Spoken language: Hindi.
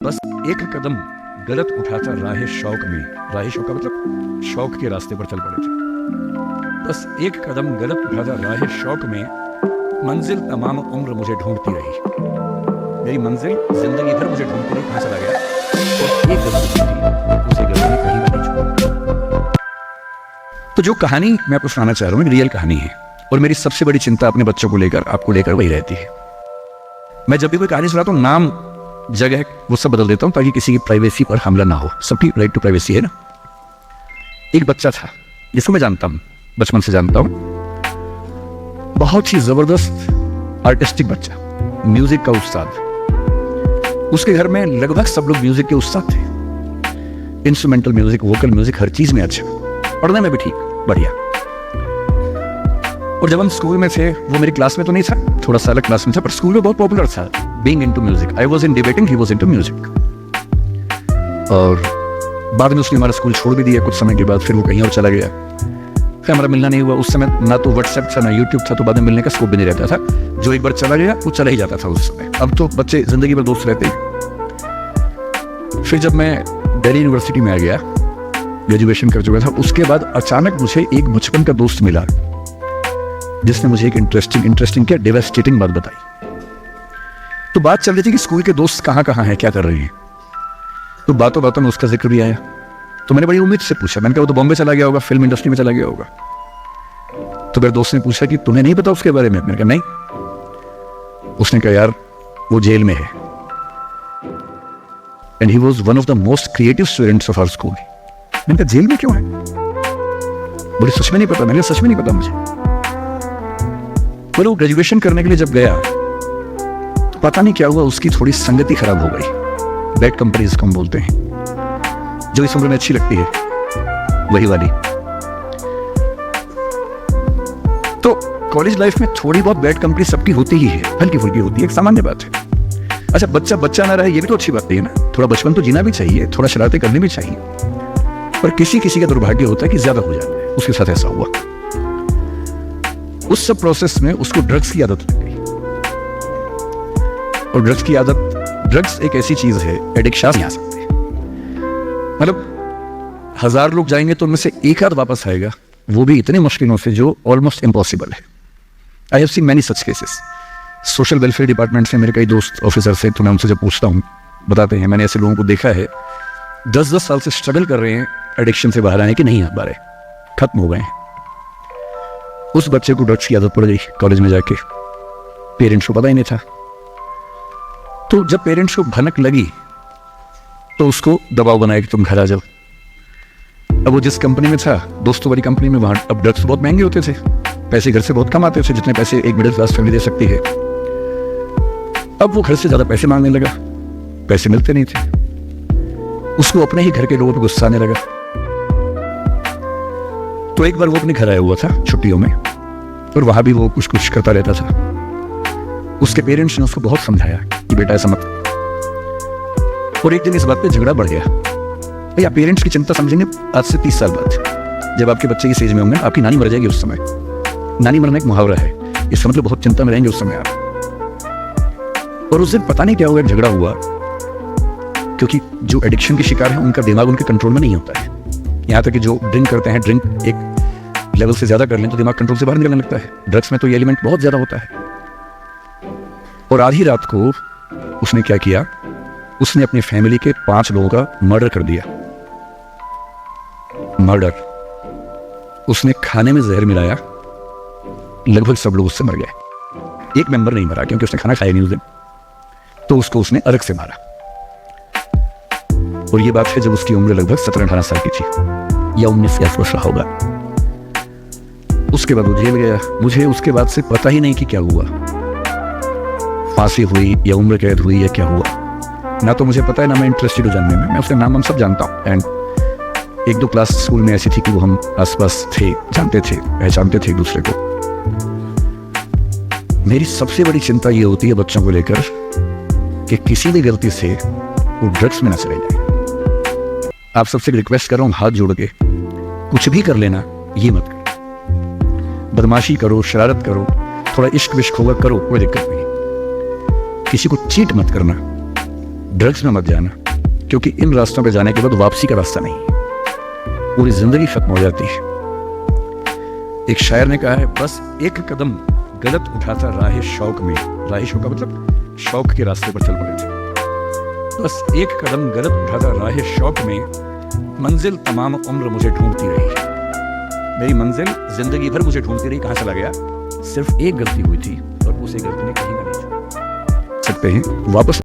बस एक कदम गलत उठाता राह शौक में, राह शौक का मतलब शौक के रास्ते पर चल पड़े थे। बस एक कदम गलत उठाता राह शौक में, मंजिल तमाम उम्र मुझे ढूंढती रही। मेरी मंजिल जिंदगी भर मुझे ढूंढती रही, कहाँ चला गया। और एक गलती थी, उसे गलती कहीं नहीं छोड़ा। तो जो कहानी मैं आपको सुनाना चाह रहा हूँ एक रियल कहानी है, और मेरी सबसे बड़ी चिंता अपने बच्चों को लेकर, आपको लेकर वही रहती है। मैं जब भी कोई कहानी सुनाता हूँ, नाम जगह वो सब बदल देता हूँ ताकि किसी की प्राइवेसी पर हमला ना हो। सबकी राइट टू प्राइवेसी है ना। एक बच्चा था जिसको मैं जानता हूँ, बचपन से जानता हूँ, बहुत ही जबरदस्त आर्टिस्टिक बच्चा, म्यूजिक का उस्ताद। उसके घर में लगभग सब लोग म्यूजिक के उस्ताद थे, इंस्ट्रूमेंटल म्यूजिक, वोकल म्यूजिक, हर चीज में अच्छा, पढ़ने में भी ठीक, बढ़िया। और जब हम स्कूल में थे, वो मेरी क्लास में तो नहीं था, थोड़ा सा अलग क्लास में था, पर स्कूल में बहुत पॉपुलर था, being into music. I was in debating, he was into music. और बाद में उसने हमारा स्कूल छोड़ भी दिया कुछ समय के बाद, फिर वो कहीं और चला गया, फिर हमारा मिलना नहीं हुआ। उस समय ना तो व्हाट्सएप था ना यूट्यूब था, तो बाद में मिलने का स्कोप भी नहीं रहता था। जो एक बार चला गया वो चला ही जाता था उस समय। अब तो बच्चे जिंदगी भर दोस्त रहते हैं। फिर जब मैं दिल्ली यूनिवर्सिटी में आ गया, ग्रेजुएशन कर चुका था, उसके बाद अचानक मुझे एक बचपन का दोस्त मिला जिसने मुझे एक इंटरेस्टिंग क्या डेवास्टेटिंग बात बताई। तो बात चल रही थी कि स्कूल के दोस्त कहाँ कहाँ हैं, क्या कर रहे हैं। तो बातों बातों में उसका जिक्र भी आया, तो मैंने बड़ी उम्मीद से पूछा। मैंने कहा वो तो बॉम्बे चला गया होगा, फिल्म इंडस्ट्री में चला गया होगा। तो मेरे दोस्त ने पूछा कि तुम्हें नहीं पता उसके बारे में। मैंने कहा नहीं। उसने कहा यार वो जेल में है, and he was one of the most creative students of our school. मैंने कहा जेल में क्यों है? बोले सच में नहीं पता। मैंने कहा सच में नहीं पता मुझे। बोले वो ग्रेजुएशन करने के लिए जब गया तो पता नहीं क्या हुआ, उसकी थोड़ी संगति खराब हो गई। बैड कंपनी जिसको हम बोलते हैं, जो इस उम्र में अच्छी लगती है, वही वाली। तो कॉलेज लाइफ में थोड़ी बहुत बैड कंपनी सबकी होती ही है, हल्की फुल्की होती है, एक सामान्य बात है। अच्छा, बच्चा बच्चा ना रहे ये भी तो अच्छी बात नहीं है ना। थोड़ा बचपन तो जीना भी चाहिए, थोड़ा शरारतें करनी भी चाहिए, पर किसी किसी का दुर्भाग्य होता है कि ज्यादा हो जाता है। उसके साथ ऐसा हुआ। उस सब प्रोसेस में उसको ड्रग्स की आदत लग गई। और ड्रग्स की आदत, ड्रग्स एक ऐसी चीज है, एडिक्शन नहीं आ सकते। मतलब 1000 लोग जाएंगे तो उनमें से एक आध वापस आएगा, वो भी इतने मुश्किलों से जो ऑलमोस्ट इम्पॉसिबल है। I have seen many such cases. Social welfare department से मेरे कई दोस्त ऑफिसर से, तो मैं उनसे जब पूछता हूँ बताते हैं, मैंने ऐसे लोगों को देखा है 10-10 साल से स्ट्रगल कर रहे हैं एडिक्शन से बाहर आने की, नहीं आ पा रहे, खत्म हो गए हैं। उस बच्चे को ड्रग्स की आदत पड़ गई कॉलेज में जाके, पेरेंट्स को पता ही नहीं था। तो जब पेरेंट्स को भनक लगी तो उसको दबाव बनाया कि तुम घर आ जाओ। अब वो जिस कंपनी में था, दोस्तों वाली कंपनी में, वहां अब ड्रग्स बहुत महंगे होते थे, पैसे घर से बहुत कम आते थे, जितने पैसे एक मिडिल क्लास फैमिली दे सकती है। अब वो घर से ज्यादा पैसे मांगने लगा, पैसे मिलते नहीं थे। उसको अपने ही घर के लोगों पर गुस्सा आने लगा। तो एक बार वो अपने घर आया हुआ था छुट्टियों में, और वहां भी वो कुछ कुछ करता रहता था। उसके पेरेंट्स ने उसको बहुत समझाया कि बेटा ऐसा मत। और एक दिन इस बात पे झगड़ा बढ़ गया। भैया पेरेंट्स की चिंता समझेंगे आज से 30 साल बाद, जब आपके बच्चे की एज में होंगे, आपकी नानी मर जाएगी उस समय। नानी मरना एक मुहावरा है, इसका मतलब बहुत चिंता में रहेंगे उस समय आप। और उस दिन पता नहीं क्या हुआ, झगड़ा हुआ, क्योंकि जो एडिक्शन के शिकार है उनका दिमाग उनके कंट्रोल में नहीं होता है। यहाँ तक कि जो ड्रिंक करते हैं, ड्रिंक एक लेवल से ज्यादा कर लें तो दिमाग कंट्रोल से बाहर निकलने लगता है। ड्रग्स में तो ये एलिमेंट बहुत ज्यादा होता है। और आधी रात को उसने क्या किया, उसने अपनी फैमिली के 5 लोगों का मर्डर कर दिया। मर्डर। उसने खाने में जहर मिलाया, लगभग सब लोग उससे मर गए। एक मेंबर नहीं मरा क्योंकि उसने खाना खाया नहीं उस दिन, तो उसको उसने अलग से मारा। और ये बात है जब उसकी उम्र लगभग 17-18 साल की थी, या 19 के आसपास रहा होगा। उसके बाद वो जेल गया। मुझे उसके बाद से पता ही नहीं कि क्या हुआ, फांसी हुई या उम्र कैद हुई या क्या हुआ, ना तो मुझे पता है, ना मैं इंटरेस्टेड हूँ जानने में। मैं उसका नाम हम सब जानता हूँ, एंड 1-2 क्लास स्कूल में ऐसी थी कि वो हम आसपास थे, जानते थे, पहचानते थे एक दूसरे को। मेरी सबसे बड़ी चिंता ये होती है बच्चों को लेकर कि किसी भी गलती से वो ड्रग्स में ना चले जाए। आप सबसे रिक्वेस्ट कर रहा हूँ हाथ जोड़ के, कुछ भी कर लेना, ये मत करो। बदमाशी करो, शरारत करो, थोड़ा इश्क विश्क होगा करो, कोई दिक्कत नहीं। किसी को चीट मत करना, ड्रग्स में मत जाना, क्योंकि इन रास्तों पे जाने के बाद वापसी का रास्ता नहीं, पूरी जिंदगी खत्म हो जाती है। एक शायर ने कहा है, बस एक कदम गलत उठाता राह शौक में, राह शौक का मतलब शौक के रास्ते पर चल पड़े थे। बस एक कदम गलत उठाता राह शौक में, मंजिल तमाम उम्र मुझे ढूंढती रही। मेरी मंजिल जिंदगी भर मुझे ढूंढती रही, कहाँ चला गया? सिर्फ एक गलती हुई थी और उसे गलती ने कहीं ना नहीं सकते हैं वापस